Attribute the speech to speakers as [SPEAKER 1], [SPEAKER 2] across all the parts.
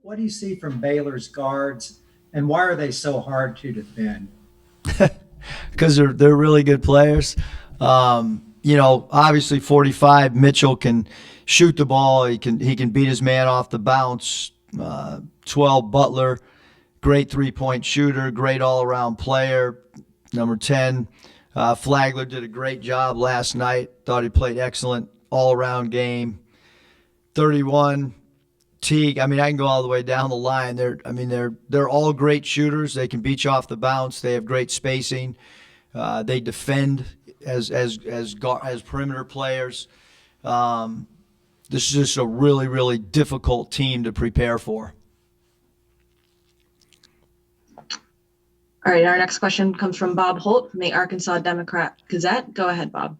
[SPEAKER 1] what do you see from Baylor's guards, and why are they so hard to defend?
[SPEAKER 2] Because they're really good players. Obviously 45 Mitchell can shoot the ball. He can beat his man off the bounce. 12 Butler, great 3-point shooter, great all around player. Number 10 Flagler did a great job last night. Thought he played excellent all around game. 31 Teague. I mean, I can go all the way down the line. They're all great shooters. They can beat you off the bounce. They have great spacing. They defend as perimeter players. This is just a really, really difficult team to prepare for.
[SPEAKER 3] All right, our next question comes from Bob Holt from the Arkansas Democrat-Gazette. Go ahead, Bob.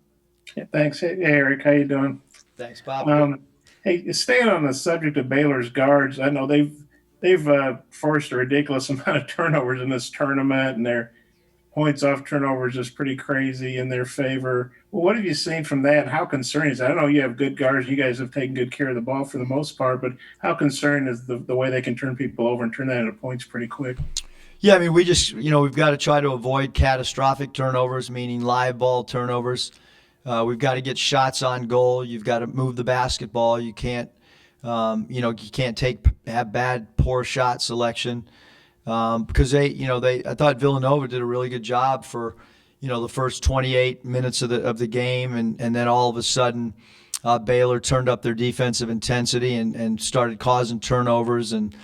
[SPEAKER 4] Yeah, thanks. Hey, Eric, how you doing?
[SPEAKER 2] Thanks, Bob.
[SPEAKER 4] Hey, staying on the subject of Baylor's guards, I know they've forced a ridiculous amount of turnovers in this tournament, and their points off turnovers is pretty crazy in their favor. Well, what have you seen from that? How concerning is that? I know you have good guards. You guys have taken good care of the ball for the most part, but how concerning is the way they can turn people over and turn that into points pretty quick?
[SPEAKER 2] Yeah, I mean, we've got to try to avoid catastrophic turnovers, meaning live ball turnovers. We've got to get shots on goal. You've got to move the basketball. You can't, you can't have bad, poor shot selection. Because I thought Villanova did a really good job for, the first 28 minutes of the game, and then all of a sudden, Baylor turned up their defensive intensity and started causing turnovers, and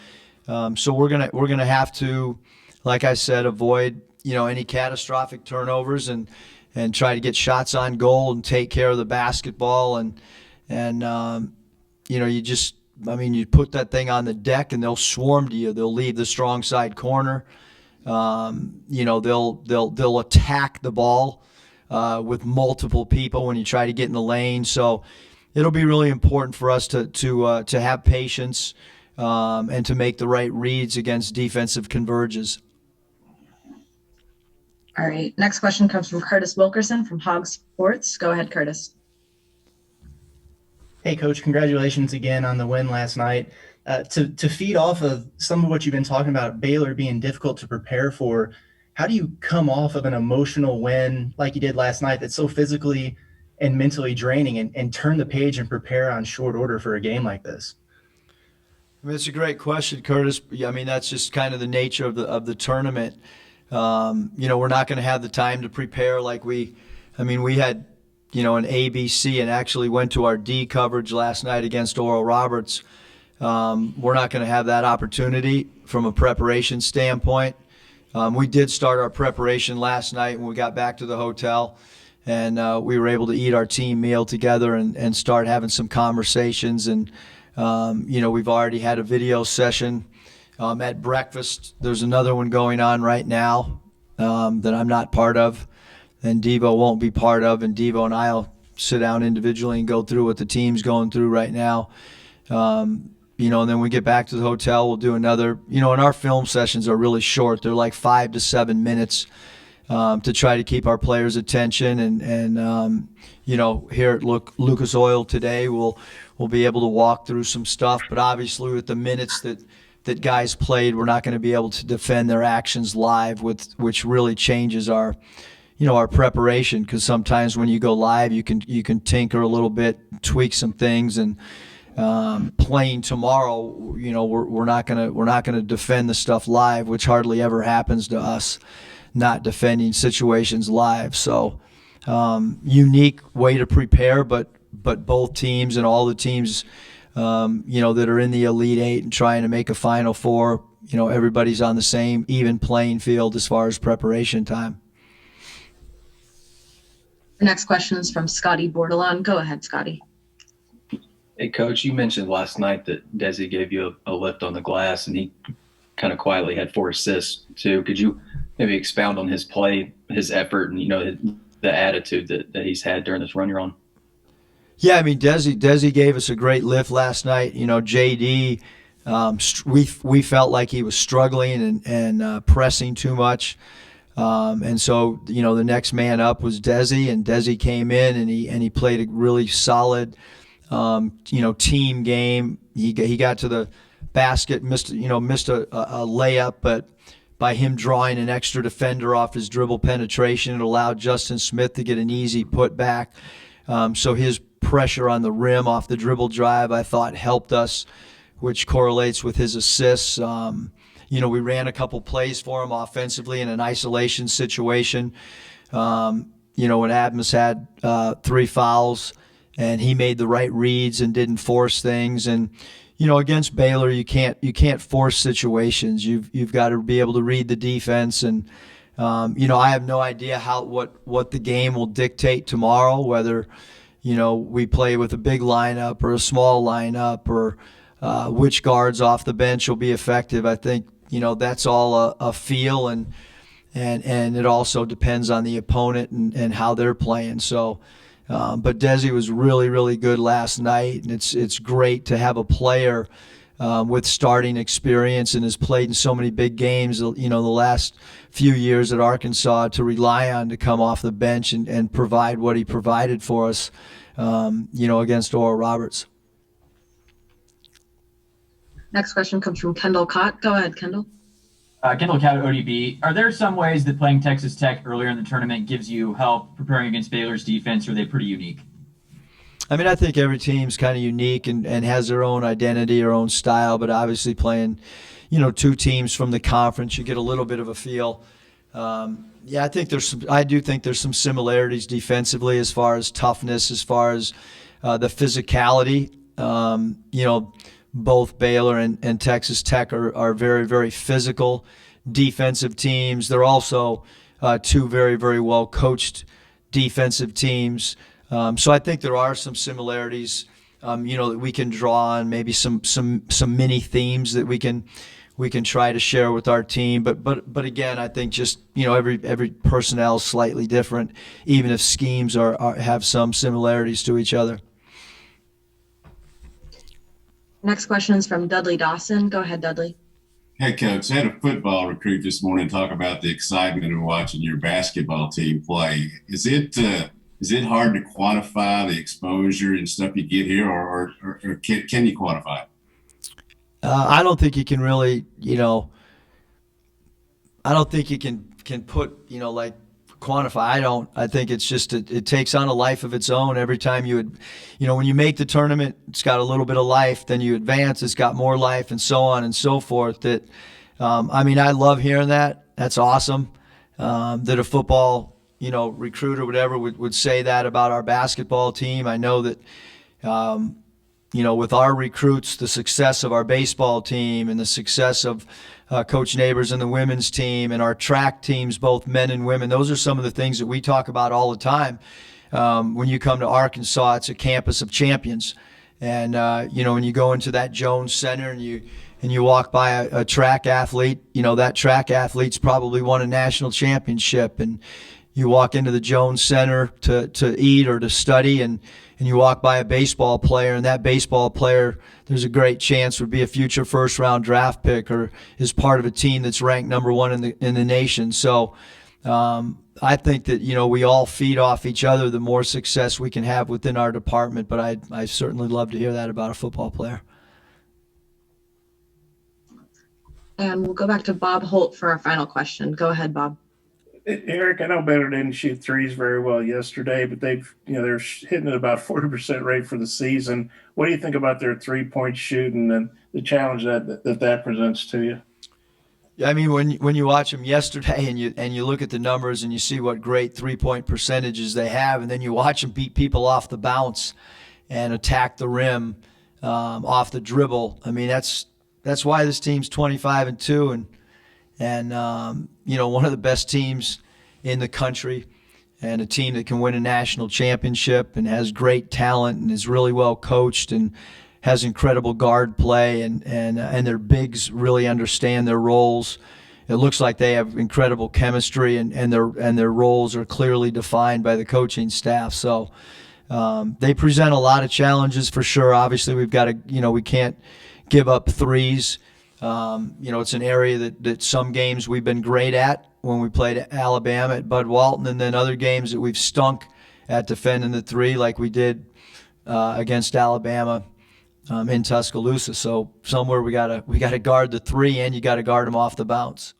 [SPEAKER 2] so we're gonna have to, like I said, avoid any catastrophic turnovers and try to get shots on goal and take care of the basketball and you put that thing on the deck and they'll swarm to you. They'll leave the strong side corner. They'll attack the ball with multiple people when you try to get in the lane. So it'll be really important for us to have patience and to make the right reads against defensive converges.
[SPEAKER 3] All right, next question comes from Curtis Wilkerson from Hogs Sports. Go ahead, Curtis.
[SPEAKER 5] Hey, Coach, congratulations again on the win last night. To feed off of some of what you've been talking about, Baylor being difficult to prepare for, how do you come off of an emotional win like you did last night that's so physically and mentally draining and turn the page and prepare on short order for a game like this?
[SPEAKER 2] I mean, it's a great question, Curtis. I mean, that's just kind of the nature of the tournament. We're not going to have the time to prepare like we had, an ABC and actually went to our D coverage last night against Oral Roberts. We're not going to have that opportunity from a preparation standpoint. We did start our preparation last night when we got back to the hotel, and we were able to eat our team meal together and start having some conversations. And, we've already had a video session at breakfast. There's another one going on right now that I'm not part of, and Devo won't be part of. And Devo and I'll sit down individually and go through what the team's going through right now. And then we get back to the hotel. We'll do another. And our film sessions are really short. They're like 5 to 7 minutes to try to keep our players' attention. And here at Lucas Oil today, we'll be able to walk through some stuff. But obviously, with the minutes that guys played, we're not going to be able to defend their actions live, which really changes our preparation, because sometimes when you go live, you can tinker a little bit, tweak some things, and playing tomorrow, we're not gonna defend the stuff live, which hardly ever happens to us, not defending situations live. So unique way to prepare, but both teams and all the teams that are in the Elite Eight and trying to make a Final Four, everybody's on the same even playing field as far as preparation time.
[SPEAKER 3] The next question is from Scotty Bordelon. Go ahead, Scotty.
[SPEAKER 6] Hey, Coach, you mentioned last night that Desi gave you a lift on the glass, and he kind of quietly had 4 assists too. Could you maybe expound on his play, his effort, and the attitude that he's had during this run you're on?
[SPEAKER 2] Yeah, I mean, Desi gave us a great lift last night. JD, we felt like he was struggling and pressing too much. And so, the next man up was Desi, and Desi came in and he played a really solid, team game. He got to the basket, missed a layup, but by him drawing an extra defender off his dribble penetration, it allowed Justin Smith to get an easy putback. So his pressure on the rim off the dribble drive, I thought, helped us, which correlates with his assists. We ran a couple plays for him offensively in an isolation situation. When Adams had 3 fouls, and he made the right reads and didn't force things. And against Baylor, you can't force situations. You've got to be able to read the defense. And I have no idea what the game will dictate tomorrow, whether we play with a big lineup or a small lineup, or which guards off the bench will be effective. I think that's all a feel, and it also depends on the opponent and how they're playing. So. But Desi was really, really good last night, and it's great to have a player with starting experience and has played in so many big games, the last few years at Arkansas, to rely on to come off the bench and provide what he provided for us, against Oral Roberts.
[SPEAKER 3] Next question comes from Kendall Cott. Go ahead, Kendall.
[SPEAKER 7] Kendall Cowen, ODB. Are there some ways that playing Texas Tech earlier in the tournament gives you help preparing against Baylor's defense, or are they pretty unique?
[SPEAKER 2] I mean, I think every team's kind of unique and has their own identity, their own style, but obviously playing, 2 teams from the conference, you get a little bit of a feel. I do think there's some similarities defensively as far as toughness, as far as the physicality. Both Baylor and Texas Tech are very, very physical defensive teams. They're also 2 very, very well coached defensive teams. So I think there are some similarities, that we can draw on, maybe some mini themes that we can try to share with our team. But again, I think just every personnel is slightly different, even if schemes have some similarities to each other.
[SPEAKER 3] Next question is from Dudley Dawson. Go ahead, Dudley.
[SPEAKER 8] Hey, Coach, I had a football recruit this morning talk about the excitement of watching your basketball team play. Is it hard to quantify the exposure and stuff you get here, or can you quantify it?
[SPEAKER 2] I don't think you can really, I don't think you can put, like quantify. I think it's just it takes on a life of its own every time when you make the tournament, it's got a little bit of life, then you advance, it's got more life, and so on and so forth. That I love hearing that. That's awesome. That a football recruit or whatever would say that about our basketball team. I know that with our recruits, the success of our baseball team and the success of Coach Neighbors and the women's team and our track teams, both men and women, those are some of the things that we talk about all the time. When you come to Arkansas, it's a campus of champions. And, when you go into that Jones Center and you walk by a track athlete, that track athlete's probably won a national championship. And you walk into the Jones Center to eat or to study, and you walk by a baseball player, and that baseball player, there's a great chance would be a future first-round draft pick or is part of a team that's ranked number 1 in the nation. So I think that we all feed off each other the more success we can have within our department. But I certainly love to hear that about a football player.
[SPEAKER 3] And we'll go back to Bob Holt for our final question. Go ahead, Bob.
[SPEAKER 4] Eric, I know Baylor didn't shoot threes very well yesterday, but they're hitting at about 40% rate for the season. What do you think about their 3-point shooting and the challenge that presents to you?
[SPEAKER 2] Yeah, I mean, when you watch them yesterday and you look at the numbers and you see what great 3-point percentages they have, and then you watch them beat people off the bounce and attack the rim off the dribble. I mean, that's why this team's 25-2 and one of the best teams in the country, and a team that can win a national championship and has great talent and is really well coached and has incredible guard play, and their bigs really understand their roles. It looks like they have incredible chemistry, and their roles are clearly defined by the coaching staff. So they present a lot of challenges for sure. Obviously, we've got to, we can't give up threes. It's an area that some games we've been great at when we played Alabama at Bud Walton, and then other games that we've stunk at defending the three, like we did against Alabama in Tuscaloosa. So somewhere we gotta guard the three, and you got to guard them off the bounce.